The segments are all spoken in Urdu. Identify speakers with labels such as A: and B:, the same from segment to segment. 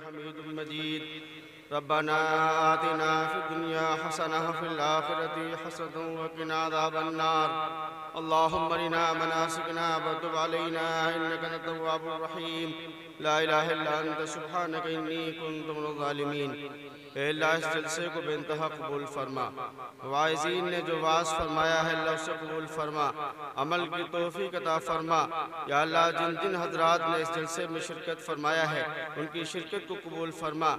A: حميد مجيد ربنا آتنا في الدنيا حسنة وفي الآخرة حسنة وقنا عذاب النار اللهم ارنا مناسكنا وتب علينا إنك أنت التواب الرحيم لا إله إلا أنت سبحانك إني كنت من الظالمين۔ اے اللہ اس جلسے کو بے انتہا قبول فرما، واعظین نے جو واعظ فرمایا ہے اللہ اسے قبول فرما، عمل کی توفیق عطا فرما۔ یا اللہ جن جن حضرات نے اس جلسے میں شرکت فرمایا ہے ان کی شرکت کو قبول فرما،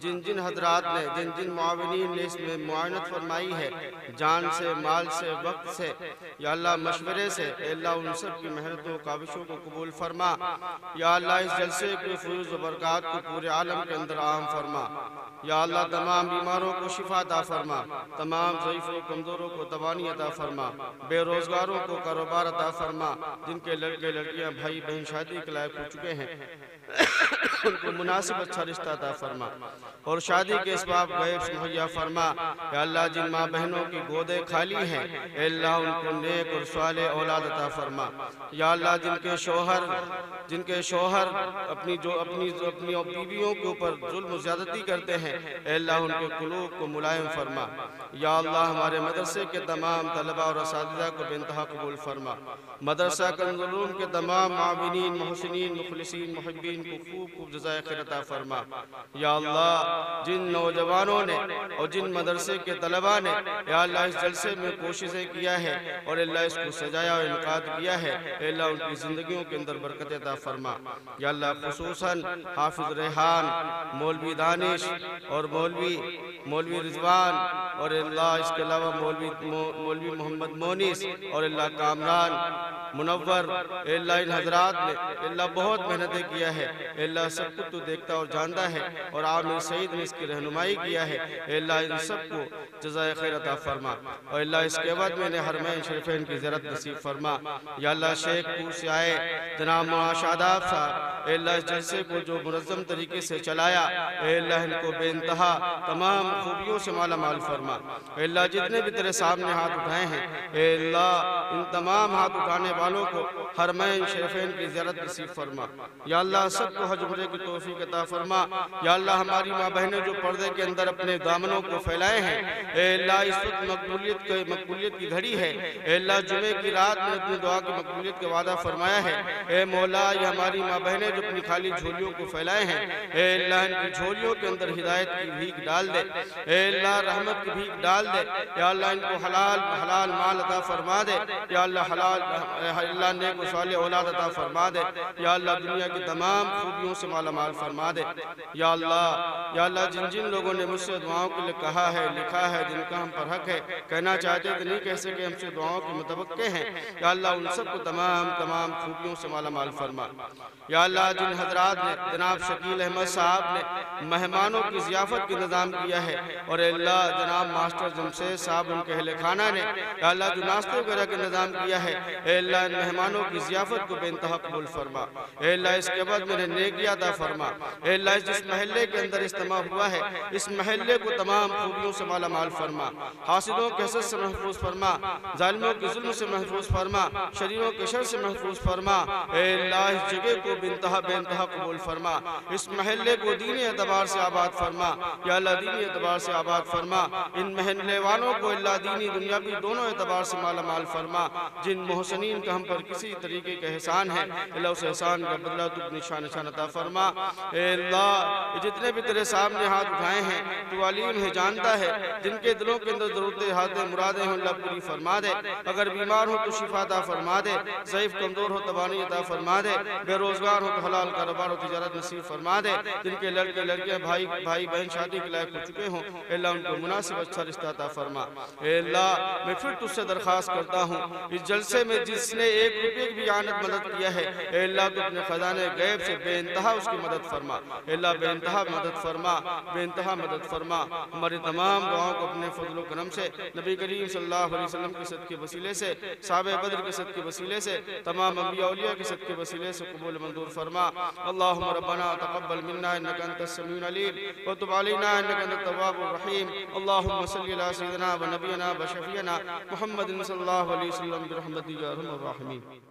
A: جن جن حضرات نے جن جن معاونین نے اس میں معاونت فرمائی ہے جان سے، مال سے، وقت سے، یا اللہ مشورے سے، اے اللہ ان سب کی محنتوں و کاوشوں کو قبول فرما۔ یا اللہ اس جلسے کے فیوز و برکات کو پورے عالم کے اندر عام فرما۔ یا اللہ تمام بیماروں کو شفا عطا فرما، تمام ضعیف و کمزوروں کو توانائی عطا فرما، بے روزگاروں کو کاروبار عطا فرما، جن کے لڑکے لڑکیاں بھائی بہن شادی کے لائق ہو چکے ہیں ان کو مناسب اچھا رشتہ عطا فرما اور شادی کے اسباب غیب سے مہیا فرما۔ یا اللہ جن ماں بہنوں کی گودیں خالی ہیں اے اللہ ان کو نیک اور صالح اولاد عطا فرما۔ یا اللہ جن کے شوہر اپنی بیویوں کے اوپر ظلم و زیادتی کرتے ہیں اے اللہ ان کے قلوب کو ملائم فرما۔ یا اللہ ہمارے مدرسے کے تمام طلباء اور اساتذہ کو بے انتہا قبول فرما، مدرسہ کنز العلوم کے تمام معاونین، محسنین، مخلصین، محبین کو خوب خوب جزائے خیر عطا فرما۔ یا اللہ جن نوجوانوں نے اور جن مدرسے کے طلباء نے یا اللہ اس جلسے میں کوششیں کیا ہے اور اللہ اس کو سجایا اور انعقاد کیا ہے اے اللہ ان کی زندگیوں کے اندر برکت عطا فرما۔ یا اللہ خصوصاً حافظ ریحان، مولوی دانش اور مولوی رضوان اور اللہ اس کے علاوہ مولوی محمد مونس اور اللہ کامران منور اے اللہ ان حضرات نے اے اللہ بہت محنتیں کیا ہے اے اللہ سب کو تو دیکھتا اور جانتا ہے اور عامر سعید نے اس کی رہنمائی کیا ہے اے اللہ ان سب کو جزائے خیر عطا فرما اور اللہ اس کے بعد میں نے حرمین شریفین کی زیارت نصیب فرما۔ یا اللہ شیخ پور سے آئے جناب مولانا شاداب صاحب اے اللہ اس جلسے کو جو منظم طریقے سے چلایا اے اللہ ان کو بے انتہا تمام خوبیوں سے مالا مال فرما۔ اے اللہ جتنے بھی تیرے سامنے ہاتھ اٹھائے ہیں اے اللہ ان تمام ہاتھ اٹھانے والوں کو حرمین شریفین کی زیارت نصیب فرما۔ یا اللہ سب کو حج عمرے کی توفیق عطا فرما۔ یا اللہ ہماری ماں بہنیں جو پردے کے اندر اپنے دامنوں کو پھیلائے ہیں اے اللہ اس وقت مقبولیت کی گھڑی ہے اے اللہ جمعے کی رات میں اپنی دعا کی مقبولیت کا وعدہ فرمایا ہے اے مولا یہ ہماری ماں بہنیں جو اپنی خالی جھولیوں کو پھیلائے ہیں اے اللہ ان کی جھولیوں کے اندر ہدایت کی بھیک ڈال دے اے اللہ رحمت کی بھیک ڈال دے یا اللہ ان کو حلال مال عطا فرما دے یا اللہ نیک و صالح اولاد عطا فرما دے یا اللہ دنیا کی تمام خوبیوں سے مالا مال فرما دے۔ یا اللہ جن لوگوں نے مجھ سے دعاؤں کے لئے کہا ہے لکھا ہے جن کا ہم پر حق ہے کہنا چاہتے تھے نہیں کہہ سکے ہم سے دعاؤں کے متوقع ہیں یا اللہ ان سب کو تمام خوبیوں سے مالا مال فرما۔ یا اللہ جن حضرات نے جناب شکیل احمد صاحب نے مہمانوں کی ضیافت کی نظام کیا ہے اور اے اللہ جناب ماسٹر جمشید صاحب ان کے اہل خانہ نے یا اللہ جو ناشتے وغیرہ کا نظام کیا ہے اے اللہ ان مہمانوں کی ضیافت کو بے انتہا قبول فرما۔ اے اللہ اس کے بعد میرے نیکی عطا فرما۔ اے اللہ جس محلے کے اندر اجتماع ہوا ہے اس محلے کو تمام خوبیوں سے مالا مال فرما، حاسدوں کے حسد سے محفوظ فرما، ظالموں کے ظلم سے محفوظ فرما، شریروں کے شر سے محفوظ فرما۔ اے اللہ اس جگہ کو بے انتہا قبول فرما، اس محلے کو دینی اعتبار سے آباد فرما یا اللہ دینی اعتبار سے آباد فرما، ان محلے والوں کو اللہ دینی دنیاوی دونوں اعتبار سے مالا مال فرما۔ جن محسنین کا ہم پر کسی طریقے کا احسان ہے اللہ اس احسان کا بدلہ تو اپنی شان عطا فرما۔ اے اللہ جتنے بھی تیرے سامنے ہاتھ اٹھائے ہیں تو علیم ہے جانتا ہے جن کے دلوں کے اندر ضرورتیں حاجتیں مرادیں ہوں اللہ پوری فرما دے، اگر بیمار ہو تو شفا عطا فرما دے، ضعیف کمزور ہو توانائی عطا فرما دے، بے روزگار ہو تو حلال کاروبار و تجارت نصیب فرما دے، جن کے لڑکے لڑکیاں بھائی بہن شادی کے لائق ہو چکے ہوں اے اللہ ان کو مناسب اچھا رشتہ عطا فرما۔ اے اللہ میں پھر تجھ سے درخواست کرتا ہوں اس جلسے میں جس نے 1 روپے کی بھی اعانت مدد کیا ہے اے اللہ تو اپنے خزانے غیب سے بے انتہا اس کی مدد فرما اے اللہ بے انتہا مدد فرما۔ ہماری تمام دعاؤں کو اپنے فضل و کرم سے نبی کریم صلی اللہ علیہ وسلم کے صدقے وسیلے سے، صحابہ بدر کے صدقے وسیلے سے، تمام انبیاء اولیاء کے صدقے وسیلے سے قبول منظور فرما۔ اللہم ربنا تقبل منا انکا انت السمیع العلیم وتب علینا انکا انت التواب الرحیم۔ اللہم صلی علی سیدنا و نبینا و شفیعنا محمد صلی اللہ علیہ وسلم برحمتک یا ارحم الراحمین۔